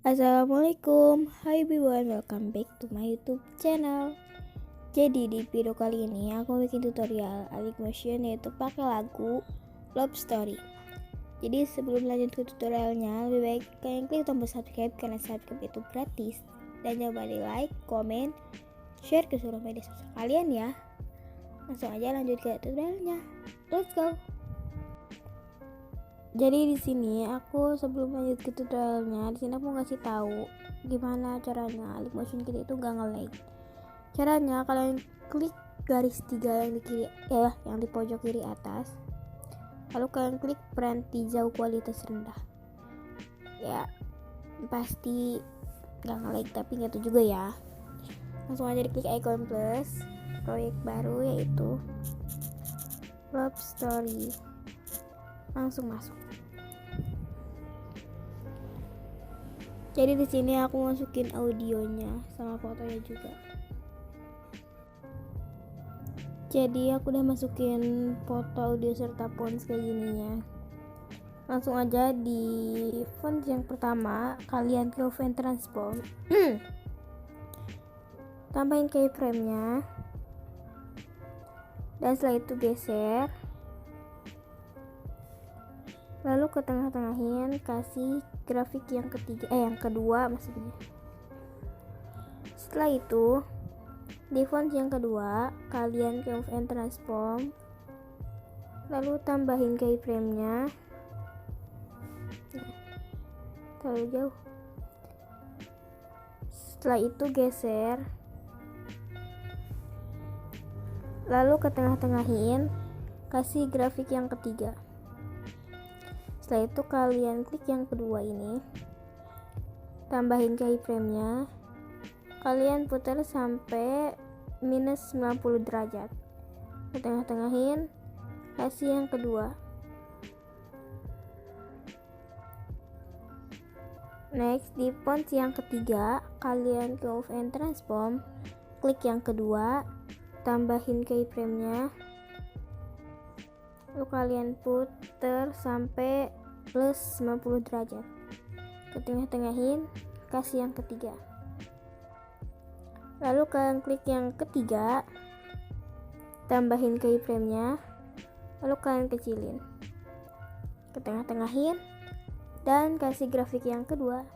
Assalamualaikum, hi everyone, welcome back to my YouTube channel. Jadi di video kali ini aku bikin tutorial Alik Motion yaitu pakai lagu Love Story. Jadi sebelum lanjut ke tutorialnya, lebih baik kalian klik tombol subscribe karena subscribe itu gratis. Dan jangan lupa di like, comment, share ke seluruh media sosial kalian ya. Langsung aja lanjut ke tutorialnya. Let's go. Jadi di sini aku sebelum lanjut ke tutorialnya, di sini aku ngasih tahu gimana caranya Alik Motion kita itu gak nge-lag. Caranya kalian klik garis 3 yang di kiri, yang di pojok kiri atas. Lalu kalian klik berhenti jauh kualitas rendah. Ya, pasti gak nge-lag tapi nggak tahu juga ya. Langsung aja diklik icon plus proyek baru yaitu Love Story. Langsung masuk. Jadi di sini aku masukin audionya sama fotonya juga. Jadi aku udah masukin foto, audio serta fonts kayak gininya. Langsung aja di font yang pertama kalian ke font transform. Tambahin keyframe-nya. Dan setelah itu geser. Lalu ke tengah-tengahin kasih grafik yang kedua maksudnya. Setelah itu di font yang kedua kalian ke move and transform, lalu tambahin keyframe-nya terlalu jauh. Setelah itu geser, lalu ke tengah-tengahin kasih grafik yang ketiga. Setelah itu kalian klik yang kedua ini, tambahin keyframe-nya, kalian putar sampai minus 90 derajat, ke tengah-tengahin kasih yang kedua. Next di font yang ketiga kalian ke move and transform, klik yang kedua, tambahin keyframe-nya, lalu kalian putar sampai plus 90 derajat, ke tengah-tengahin kasih yang ketiga. Lalu kalian klik yang ketiga, tambahin keyframe-nya, lalu kalian kecilin, ke tengah-tengahin dan kasih grafik yang kedua.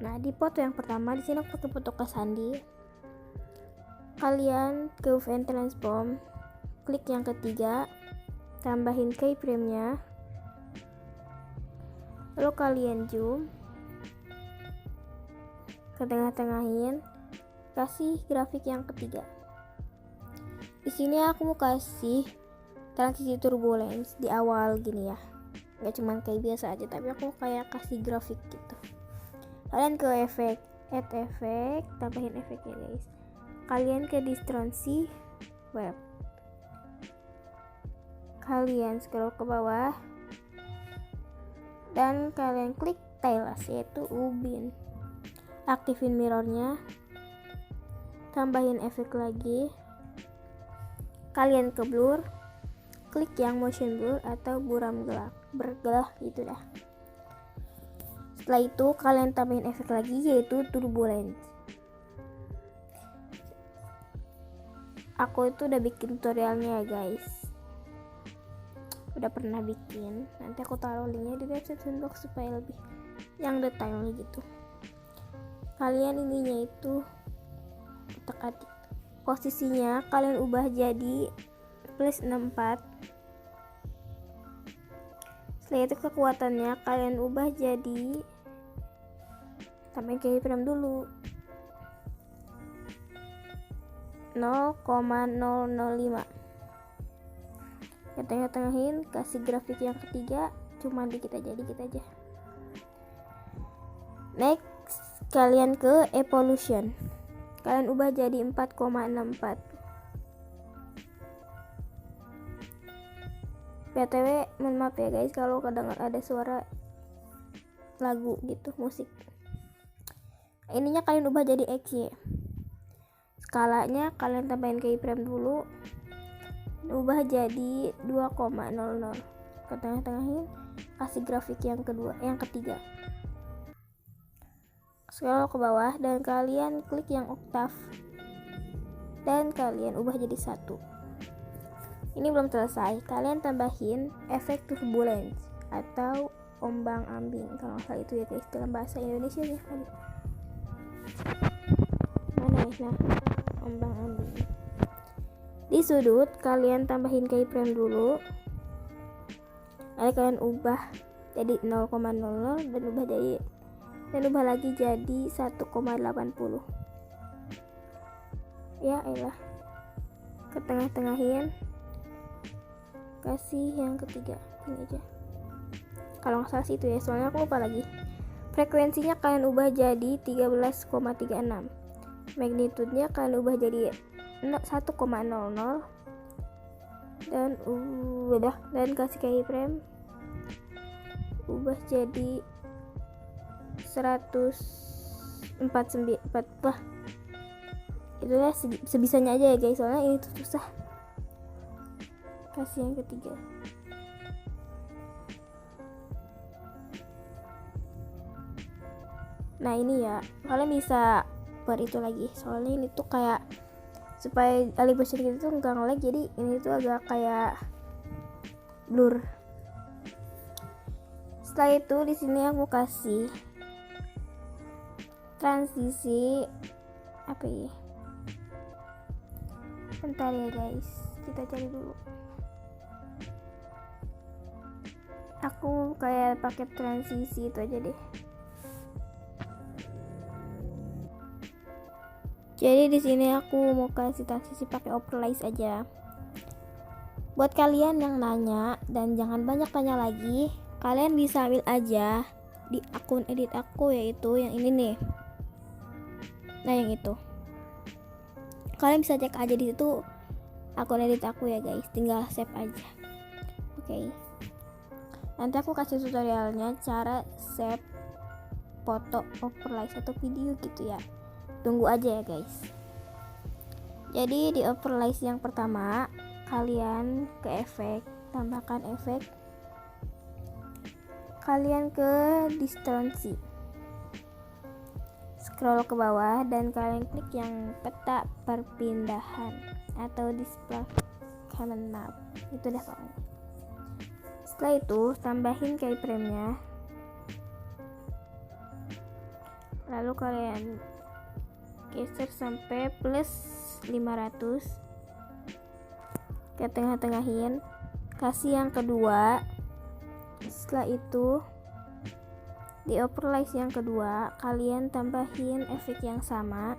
Nah di foto yang pertama di sini aku pakai foto Kak Sandi. Kalian ke move and transform, klik yang ketiga, tambahin keyframe-nya, lalu kalian zoom, ke tengah-tengahin kasih grafik yang ketiga. Di sini aku mau kasih transisi turbulence di awal gini ya, nggak cuman kayak biasa aja tapi aku kayak kasih grafik gitu. Kalian ke efek, add efek, tambahin efeknya guys. Kalian ke distorsi web, kalian scroll ke bawah dan kalian klik tailors yaitu ubin. Aktifin mirrornya, tambahin efek lagi, kalian ke blur, klik yang motion blur atau buram bergelah gitu dah. Setelah itu kalian tambahin efek lagi yaitu turbulence. Aku itu udah bikin tutorialnya ya guys, udah pernah bikin, nanti aku taruh linknya di description box supaya lebih yang detailnya gitu. Kalian ininya itu otak-atik, posisinya kalian ubah jadi plus 64. Setelah itu kekuatannya kalian ubah jadi, tambahin keyframe dulu 0,005, ke tengah-tengahin kasih grafik yang ketiga, cuma dikit aja. Next kalian ke evolution, kalian ubah jadi 4,64. BTW mohon maaf ya guys kalau kedengar ada suara lagu gitu, musik. Ininya kalian ubah jadi XY. Skalanya kalian tambahin keyframe dulu, ubah jadi 2,00, ke tengah-tengahin kasih grafik yang ketiga. Scroll ke bawah dan kalian klik yang oktav dan kalian ubah jadi 1. Ini belum selesai, kalian tambahin efek turbulence atau ombang-ambing, kalau nggak salah itu ya guys, dalam bahasa Indonesia ya kali. Mana ya? Nah, ombang-ambing. Di sudut kalian tambahin keyframe dulu, lalu kalian ubah jadi 0,00 dan ubah lagi jadi 1,80. Ya elah, ke tengah-tengahin, kasih yang ketiga ini aja, kalau nggak salah sih itu ya, soalnya aku lupa lagi. Frekuensinya kalian ubah jadi 13,36, magnitudenya kalian ubah jadi 1,00 dan udah, dan kasih keyframe ubah jadi 149. Wah, itulah sebisanya aja ya guys, soalnya ini tuh susah. Kasih yang ketiga. Nah ini ya, kalian bisa buat itu lagi, soalnya ini tuh kayak supaya alih motion kita tuh nggak nge-lag, jadi ini tuh agak kayak blur. Setelah itu di sini aku kasih transisi apa ya? Bentar ya guys, kita cari dulu. Aku kayak pakai transisi itu aja deh. Jadi di sini aku mau kasih transisi pakai overlay aja. Buat kalian yang nanya dan jangan banyak tanya lagi, kalian bisa ambil aja di akun edit aku, yaitu yang ini nih. Nah yang itu. Kalian bisa cek aja di situ akun edit aku ya guys, tinggal save aja. Oke. Nanti aku kasih tutorialnya cara save foto overlay atau video gitu ya. Tunggu aja ya guys. Jadi di overlay yang pertama, kalian ke efek, tambahkan efek, kalian ke distorsi, scroll ke bawah dan kalian klik yang peta perpindahan atau display map, itu dah pokoknya. Setelah itu tambahin keyframe-nya, lalu kalian geser sampai plus 500, ke tengah-tengahin, kasih yang kedua. Setelah itu di overlay yang kedua kalian tambahin efek yang sama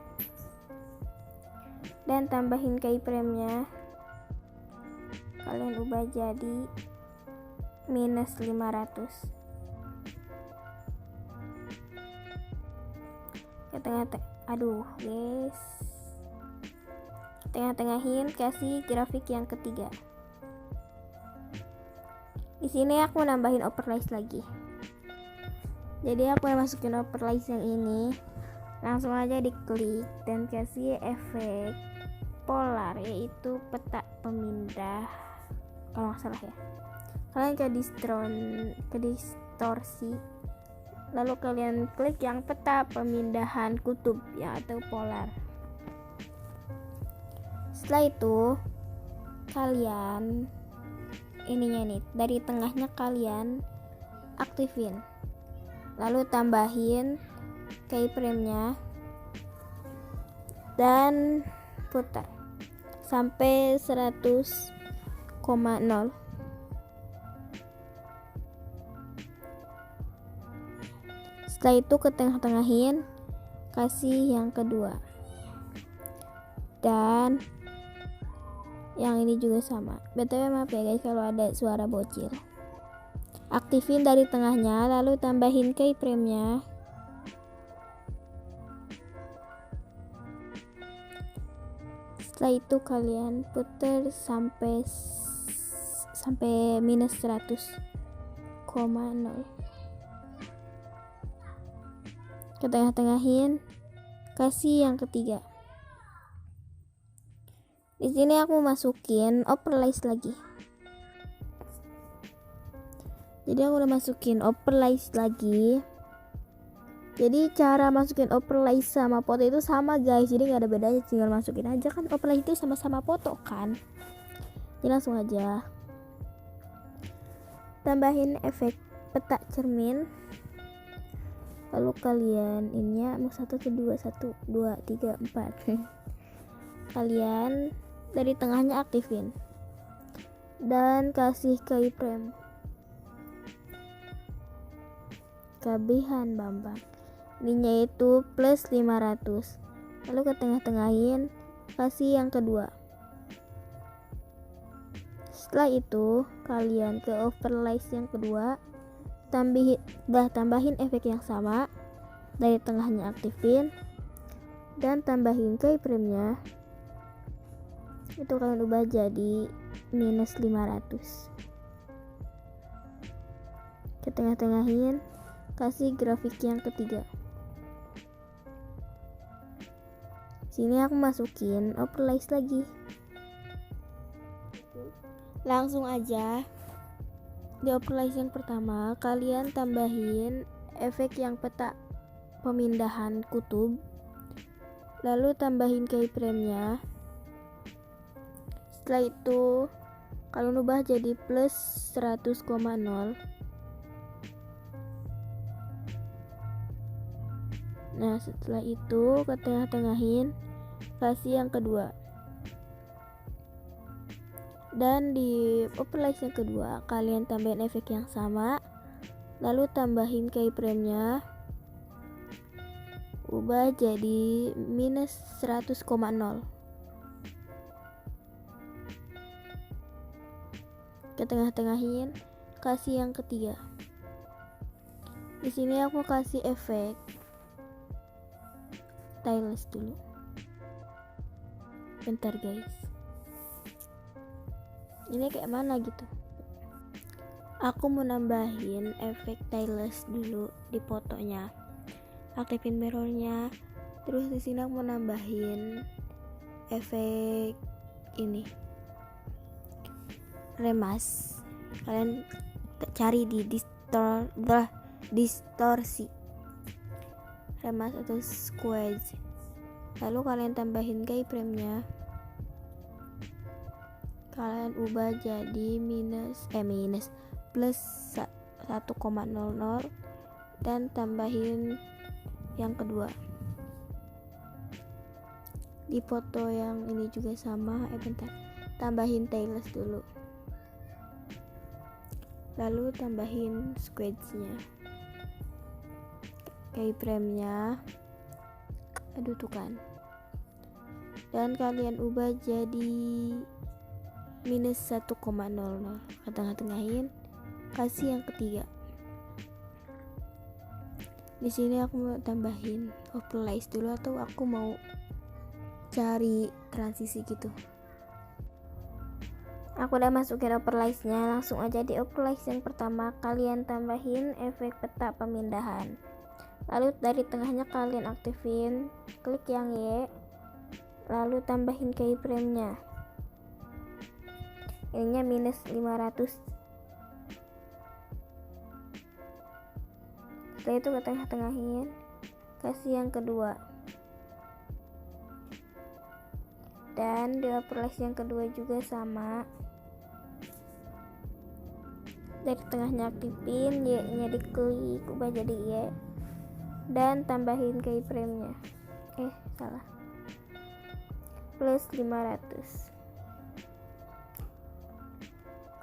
dan tambahin keyframe-nya, kalian ubah jadi minus 500, ke guys, tengah-tengahin, kasih grafik yang ketiga. Di sini aku nambahin overlay lagi. Jadi aku masukin overlay yang ini, langsung aja diklik dan kasih efek polar, yaitu peta pemindah kalau nggak salah ya. Kalian ke distorsi, lalu kalian klik yang peta pemindahan kutub ya, atau polar. Setelah itu kalian ininya nih, dari tengahnya kalian aktifin, lalu tambahin keyframe-nya dan putar sampai 100,0. Setelah itu ke tengah-tengahin, kasih yang kedua dan yang ini juga sama. BTW maaf ya guys kalau ada suara bocil. Aktifin dari tengahnya, lalu tambahin keyframe-nya, setelah itu kalian putar sampai minus 100,0. Ke tengah-tengahin, kasih yang ketiga. Di sini aku masukin overlay lagi. Jadi aku udah masukin overlay lagi. Jadi cara masukin overlay sama foto itu sama guys, jadi nggak ada bedanya, tinggal masukin aja, kan overlay itu sama-sama foto kan. Jadi langsung aja tambahin efek peta cermin. Lalu kalian ininya mau 1 atau 2, 1, 2, 3, 4 kalian dari tengahnya aktifin dan kasih keyframe kebihan Bambang. Ininya itu plus 500. Lalu ke tengah-tengahin, kasih yang kedua. Setelah itu kalian ke overlay yang kedua, tambahin efek yang sama, dari tengahnya aktifin dan tambahin keyframe-nya. Itu kalian ubah jadi minus 500. Ke tengah-tengahin, kasih grafik yang ketiga. Sini aku masukin overlay lagi. Langsung aja di overlay yang pertama kalian tambahin efek yang peta pemindahan kutub, lalu tambahin keyframe-nya. Setelah itu kalian ubah jadi plus 100,0. Nah setelah itu ke tengah-tengahin, kasih yang kedua. Dan di overlay yang kedua kalian tambahin efek yang sama, lalu tambahin keyframe-nya, ubah jadi minus 100,0. Ke tengah-tengahin, kasih yang ketiga. Di sini aku kasih efek tiles dulu. Bentar guys, ini kayak mana gitu. Aku mau nambahin efek tiles dulu di fotonya. Aktifin mirrornya. Terus di sini aku mau nambahin efek ini, remas. Kalian cari di distorsi, remas atau squeeze. Lalu kalian tambahin keyframe-nya. Kalian ubah jadi minus plus 1,00 dan tambahin yang kedua. Di foto yang ini juga sama, bentar, tambahin tiles dulu, lalu tambahin squeeze-nya, keyframe-nya, aduh tuh kan, dan kalian ubah jadi minus 1,00. Ke tengah-tengahin, kasih yang ketiga. Di sini aku mau tambahin overlay dulu, atau aku mau cari transisi gitu. Aku udah masukin overlay-nya. Langsung aja di overlay yang pertama kalian tambahin efek peta pemindahan. Lalu dari tengahnya kalian aktifin, klik yang Y, lalu tambahin keyframe-nya. Ininya minus 500. Setelah itu ke tengah-tengahin, kasih yang kedua. Dan di overlay yang kedua juga sama, dari tengahnya aktifin, Y-nya diklik, ubah jadi Y, dan tambahin keyframe-nya. Salah, plus 500.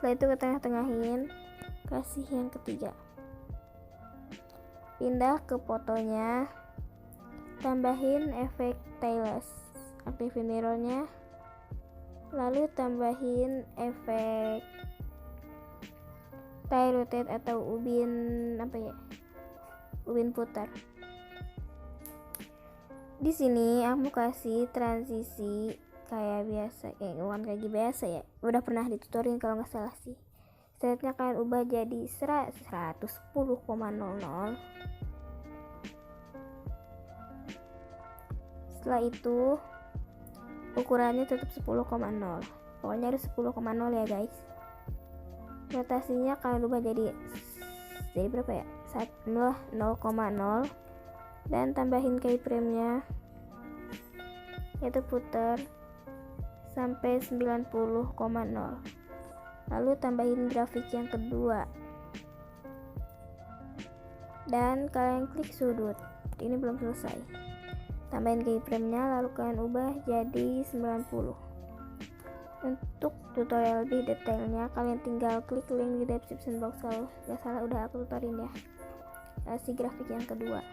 Setelah itu ke tengah-tengahin, kasih yang ketiga. Pindah ke fotonya, tambahin efek tiles, aktifin mirrornya, lalu tambahin efek tie rotate atau ubin ubin putar. Di sini aku kasih transisi kayak biasa, bukan kayak biasa ya, udah pernah ditutorin kalau nggak salah sih. Setelahnya kalian ubah jadi 110,00. Setelah itu ukurannya tetap 10,0, pokoknya harus 10,0 ya guys. Rotasinya kalian ubah jadi Jadi berapa ya? 0,0 dan tambahin keyframe nya, yaitu putar sampai 90,0. Lalu tambahin grafik yang kedua dan kalian klik sudut. Ini belum selesai. Tambahin keyframe nya, lalu kalian ubah jadi 90. Untuk tutorial lebih detailnya kalian tinggal klik link di description box. Kalau gak salah udah aku tutorin ya. Kasih grafik yang kedua.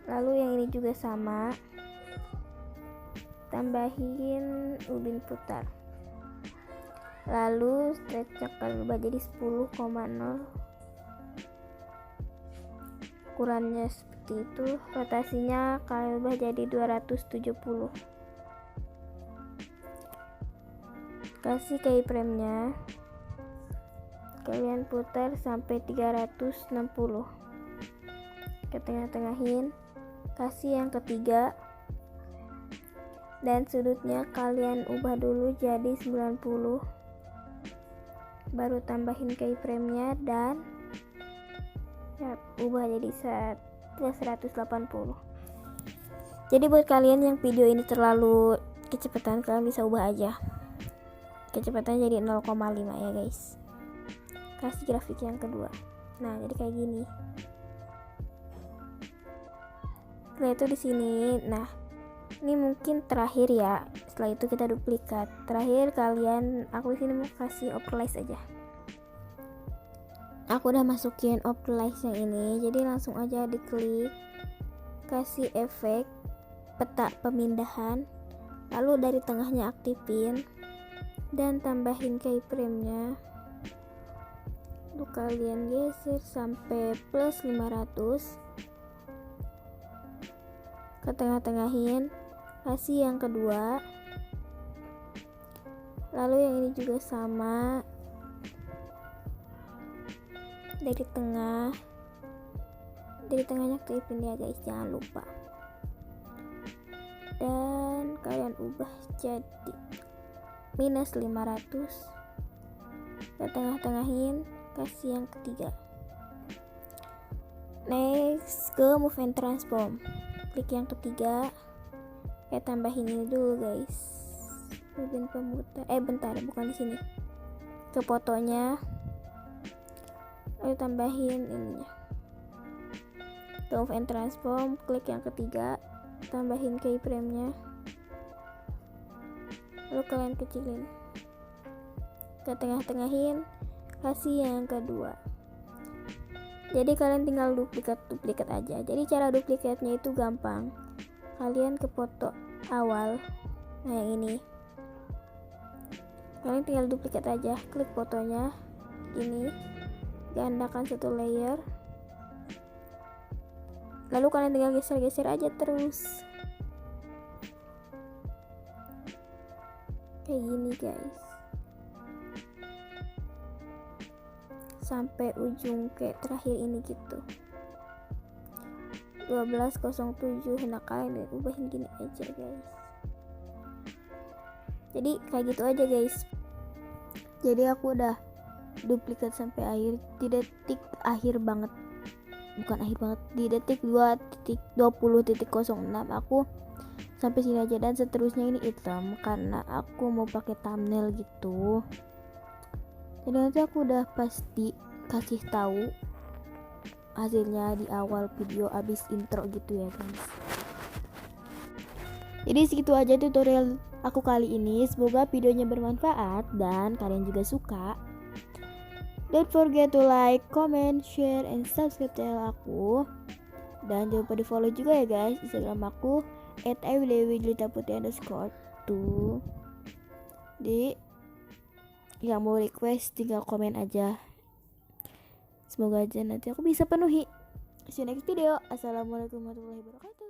Lalu yang ini juga sama, tambahin ubin putar, lalu stretch kalian ubah jadi 10,0. ukurannya seperti itu. Rotasinya kalian ubah jadi 270. Kasih keyframe nya, kalian putar sampai 360. Ke tengah-tengahin, kasih yang ketiga dan sudutnya kalian ubah dulu jadi 90, baru tambahin keyframe nya dan ubah jadi 180. Jadi buat kalian yang video ini terlalu kecepatan, kalian bisa ubah aja kecepatannya jadi 0,5 ya guys. Kasih grafik yang kedua. Nah, jadi kayak gini. Setelah itu di sini, nah ini mungkin terakhir ya. Setelah itu kita duplikat. Terakhir kalian, aku di sini mau kasih overlay aja. Aku udah masukin overlay yang ini, jadi langsung aja diklik, kasih efek peta pemindahan, lalu dari tengahnya aktifin dan tambahin keyframe nya. Lalu kalian geser sampai plus 500. Ke tengah-tengahin, kasih yang kedua, lalu yang ini juga sama, dari tengahnya aktifin ya guys, jangan lupa. Dan kalian ubah jadi minus 500. Ke tengah-tengahin, kasih yang ketiga. Next ke move and transform, klik yang ketiga. Tambahin ini dulu guys, ubin pemutar, bentar, bukan di sini, ke fotonya, lalu tambahin ininya. Move and transform, klik yang ketiga, tambahin keyframe nya, lalu kalian kecilin. Ke tengah-tengahin, kasih yang kedua. Jadi kalian tinggal duplikat aja. Jadi cara duplikatnya itu gampang. Kalian ke foto awal, nah yang ini, kalian tinggal duplikat aja, klik fotonya ini, gandakan satu layer, lalu kalian tinggal geser-geser aja terus kayak gini guys, sampai ujung kayak terakhir ini gitu. 1207. Nah kalian ubahin gini aja guys. Jadi kayak gitu aja guys. Jadi aku udah duplikat sampai akhir, di detik akhir banget, bukan akhir banget, di detik 2.20.06 aku sampai sini aja, dan seterusnya ini hitam karena aku mau pakai thumbnail gitu. Jadi nanti aku udah pasti kasih tahu hasilnya di awal video abis intro gitu ya guys. Jadi segitu aja tutorial aku kali ini. Semoga videonya bermanfaat dan kalian juga suka. Don't forget to like, comment, share, and subscribe channel aku. Dan jangan lupa di follow juga ya guys Instagram aku @awdewi_putih_. Di yang mau request tinggal komen aja. Semoga aja nanti aku bisa penuhi. See you next video. Assalamualaikum warahmatullahi wabarakatuh.